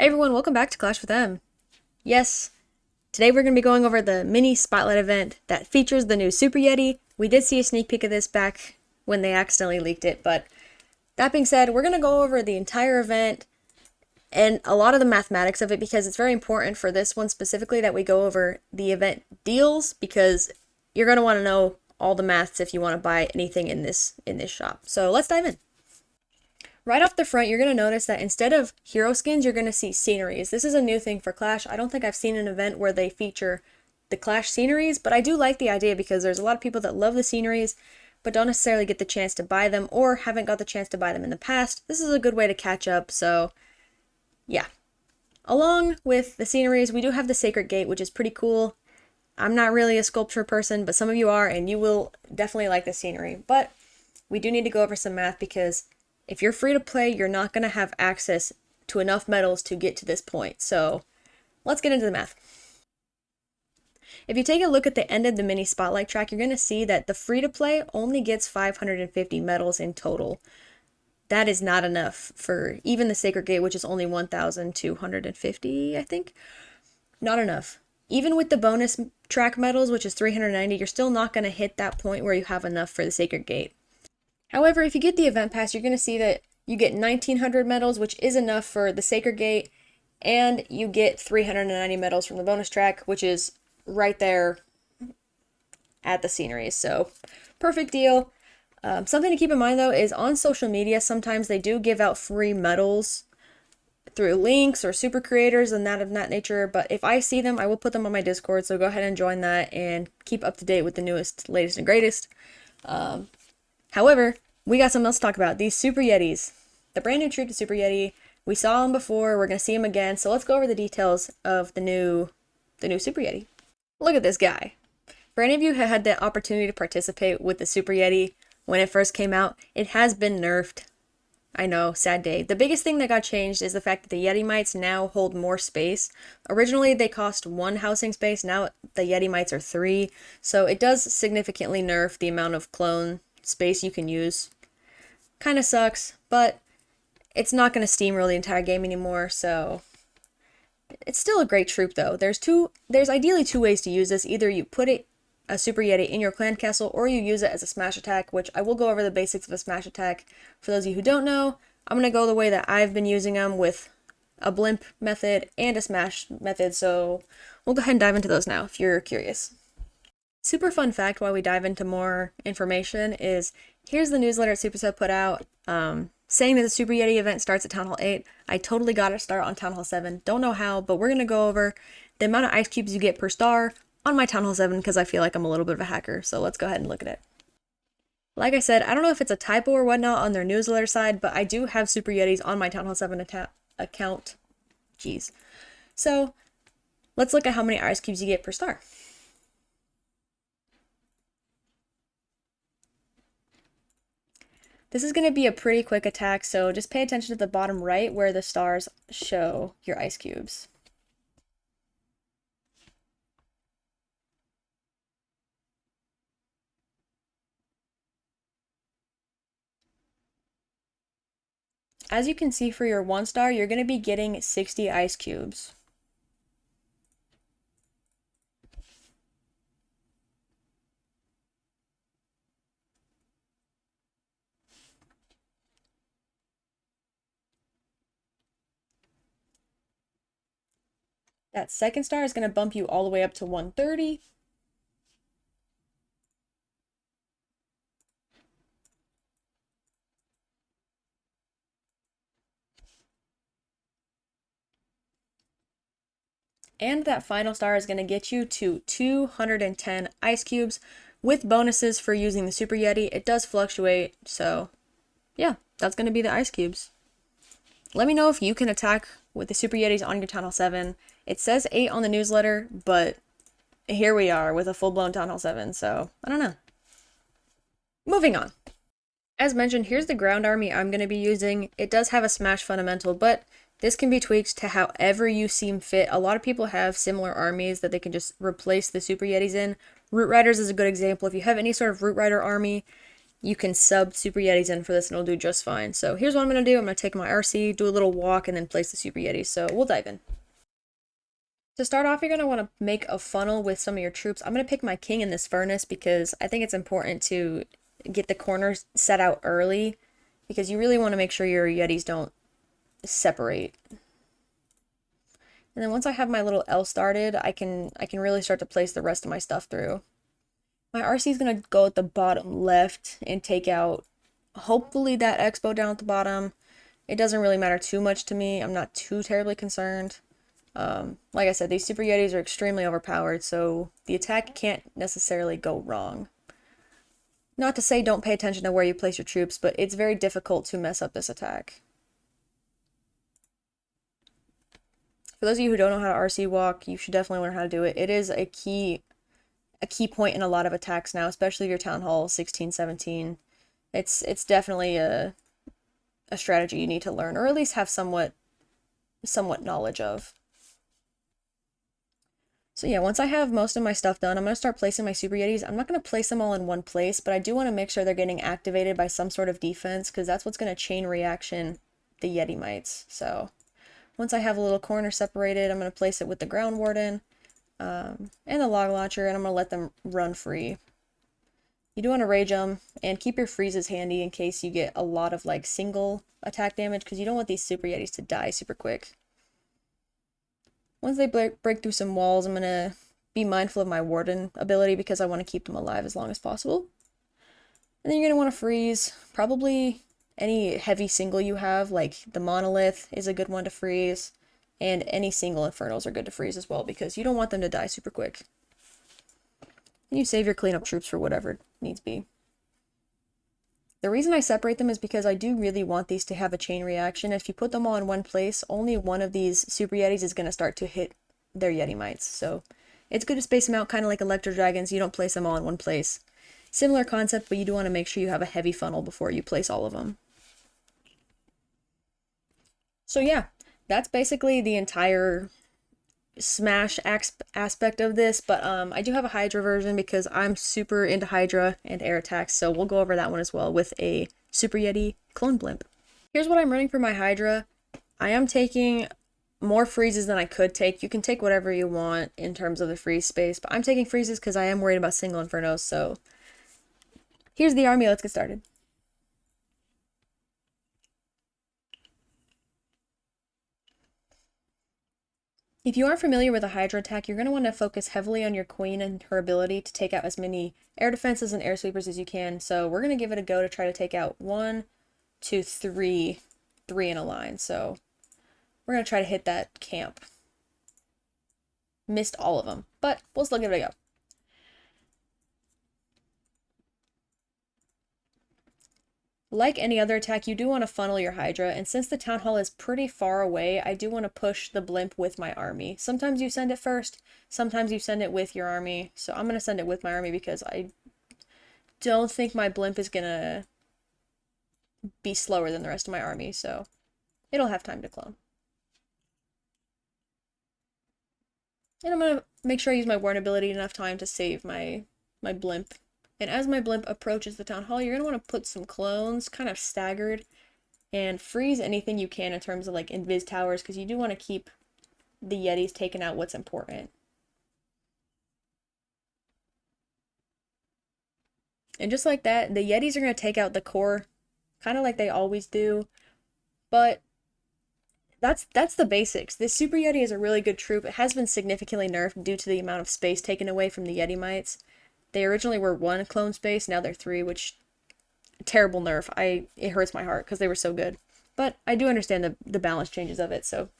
Hey everyone, welcome back to Clash with M. Yes, today we're going to be going over the mini spotlight event that features the new Super Yeti. We did see a sneak peek of this back when they accidentally leaked it, but that being said, we're going to go over the entire event and a lot of the mathematics of it because it's very important for this one specifically that we go over the event deals because you're going to want to know all the maths if you want to buy anything in this shop. So let's dive in. Right off the front, you're going to notice that instead of hero skins, you're going to see sceneries. This is a new thing for Clash. I don't think I've seen an event where they feature the Clash sceneries, but I do like the idea because there's a lot of people that love the sceneries, but don't necessarily get the chance to buy them or haven't got the chance to buy them in the past. This is a good way to catch up, so yeah. Along with the sceneries, we do have the Sacred Gate, which is pretty cool. I'm not really a sculpture person, but some of you are, and you will definitely like the scenery. But we do need to go over some math because if you're free to play, you're not going to have access to enough medals to get to this point. So let's get into the math. If you take a look at the end of the mini spotlight track, you're going to see that the free to play only gets 550 medals in total. That is not enough for even the Sacred Gate, which is only 1,250, I think. Not enough. Even with the bonus track medals, which is 390, you're still not going to hit that point where you have enough for the Sacred Gate. However, if you get the event pass, you're going to see that you get 1,900 medals, which is enough for the Sacred Gate, and you get 390 medals from the bonus track, which is right there at the sceneries. So, perfect deal. Something to keep in mind though is on social media, sometimes they do give out free medals through links or super creators and that of that nature. But if I see them, I will put them on my Discord. So go ahead and join that and keep up to date with the newest, latest, and greatest. However, we got something else to talk about. These Super Yetis. The brand new troop to Super Yeti. We saw them before. We're going to see them again. So let's go over the details of the new Super Yeti. Look at this guy. For any of you who had the opportunity to participate with the Super Yeti when it first came out, it has been nerfed. I know, sad day. The biggest thing that got changed is the fact that the Yeti Mites now hold more space. Originally, they cost 1 housing space. Now the Yeti Mites are 3. So it does significantly nerf the amount of clone space you can use. Kind of sucks, but it's not going to steamroll the entire game anymore, so it's still a great troop though. There's ideally 2 ways to use this. Either you put a Super Yeti in your clan castle, or you use it as a smash attack, which I will go over the basics of a smash attack. For those of you who don't know, I'm going to go the way that I've been using them with a blimp method and a smash method, so we'll go ahead and dive into those now if you're curious. Super fun fact while we dive into more information is here's the newsletter Supercell put out saying that the Super Yeti event starts at Town Hall 8. I totally got it start on Town Hall 7. Don't know how, but we're going to go over the amount of ice cubes you get per star on my Town Hall 7 because I feel like I'm a little bit of a hacker. So let's go ahead and look at it. Like I said, I don't know if it's a typo or whatnot on their newsletter side, but I do have Super Yetis on my Town Hall 7 account. Jeez. So let's look at how many ice cubes you get per star. This is going to be a pretty quick attack, so just pay attention to the bottom right where the stars show your ice cubes. As you can see for your 1 star, you're going to be getting 60 ice cubes. That 2nd star is going to bump you all the way up to 130. And that final star is going to get you to 210 ice cubes with bonuses for using the Super Yeti. It does fluctuate, so yeah, that's going to be the ice cubes. Let me know if you can attack with the Super Yetis on your Town Hall 7. It says 8 on the newsletter, but here we are with a full-blown Town Hall 7, so I don't know. Moving on. As mentioned, here's the ground army I'm going to be using. It does have a smash fundamental, but this can be tweaked to however you seem fit. A lot of people have similar armies that they can just replace the Super Yetis in. Root Riders is a good example. If you have any sort of Root Rider army, you can sub Super Yetis in for this and it'll do just fine. So here's what I'm going to do. I'm going to take my RC, do a little walk, and then place the Super Yetis. So we'll dive in. To start off, you're going to want to make a funnel with some of your troops. I'm going to pick my king in this furnace because I think it's important to get the corners set out early because you really want to make sure your Yetis don't separate. And then once I have my little L started, I can really start to place the rest of my stuff through. My RC is going to go at the bottom left and take out, hopefully, that Expo down at the bottom. It doesn't really matter too much to me. I'm not too terribly concerned. Like I said, these Super Yetis are extremely overpowered, so the attack can't necessarily go wrong. Not to say don't pay attention to where you place your troops, but it's very difficult to mess up this attack. For those of you who don't know how to RC walk, you should definitely learn how to do it. It is a key point in a lot of attacks now, especially if you're Town Hall 16, 17. It's definitely a strategy you need to learn, or at least have somewhat knowledge of. So yeah, once I have most of my stuff done, I'm going to start placing my Super Yetis. I'm not going to place them all in one place, but I do want to make sure they're getting activated by some sort of defense, because that's what's going to chain reaction the Yeti mites. So once I have a little corner separated, I'm going to place it with the Ground Warden and the Log Launcher, and I'm going to let them run free. You do want to rage them, and keep your freezes handy in case you get a lot of like single attack damage, because you don't want these Super Yetis to die super quick. Once they break through some walls, I'm going to be mindful of my Warden ability because I want to keep them alive as long as possible. And then you're going to want to freeze probably any heavy single you have, like the Monolith is a good one to freeze, and any single Infernals are good to freeze as well because you don't want them to die super quick. And you save your cleanup troops for whatever needs be. The reason I separate them is because I do really want these to have a chain reaction. If you put them all in one place, only one of these Super Yetis is going to start to hit their Yeti mites. So it's good to space them out, kind of like Electro Dragons. You don't place them all in one place. Similar concept, but you do want to make sure you have a heavy funnel before you place all of them. So yeah, that's basically the entire Smash aspect of this, but I do have a Hydra version because I'm super into Hydra and air attacks, so we'll go over that one as well with a Super Yeti clone blimp. Here's what I'm running for my Hydra. I am taking more freezes than I could take. You can take whatever you want in terms of the freeze space, but I'm taking freezes because I am worried about single Infernos, so here's the army. Let's get started. If you aren't familiar with a Hydra attack, you're going to want to focus heavily on your queen and her ability to take out as many air defenses and air sweepers as you can. So we're going to give it a go to try to take out 1, 2, 3 in a line. So we're going to try to hit that camp. Missed all of them, but we'll still give it a go. Like any other attack, you do want to funnel your Hydra, and since the Town Hall is pretty far away, I do want to push the blimp with my army. Sometimes you send it first, sometimes you send it with your army, so I'm going to send it with my army because I don't think my blimp is going to be slower than the rest of my army, so it'll have time to clone. And I'm going to make sure I use my Warden ability enough time to save my blimp. And as my blimp approaches the Town Hall, you're going to want to put some clones kind of staggered and freeze anything you can in terms of like invis towers, because you do want to keep the Yetis taking out what's important. And just like that, the Yetis are going to take out the core, kind of like they always do, but that's the basics. This Super Yeti is a really good troop. It has been significantly nerfed due to the amount of space taken away from the Yeti mites. They originally were 1 clone space, now they're 3, which, terrible nerf. It hurts my heart because they were so good. But I do understand the balance changes of it, so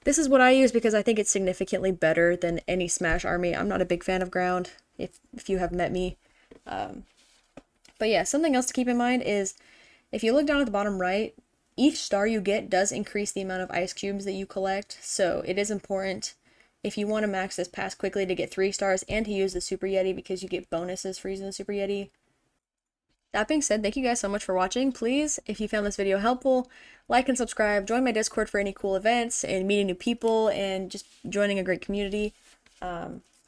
this is what I use because I think it's significantly better than any Smash army. I'm not a big fan of ground, if you have met me. But yeah, something else to keep in mind is, if you look down at the bottom right, each star you get does increase the amount of ice cubes that you collect, so it is important if you want to max this pass quickly to get 3 stars and to use the Super Yeti because you get bonuses for using the Super Yeti. That being said, thank you guys so much for watching. Please, if you found this video helpful, like and subscribe, join my Discord for any cool events and meeting new people and just joining a great community.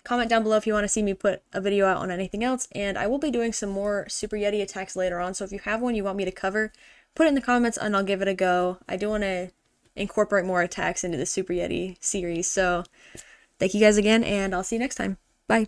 comment down below if you want to see me put a video out on anything else, and I will be doing some more Super Yeti attacks later on, so if you have one you want me to cover, put it in the comments and I'll give it a go. I do want to incorporate more attacks into the Super Yeti series, so thank you guys again, and I'll see you next time. Bye!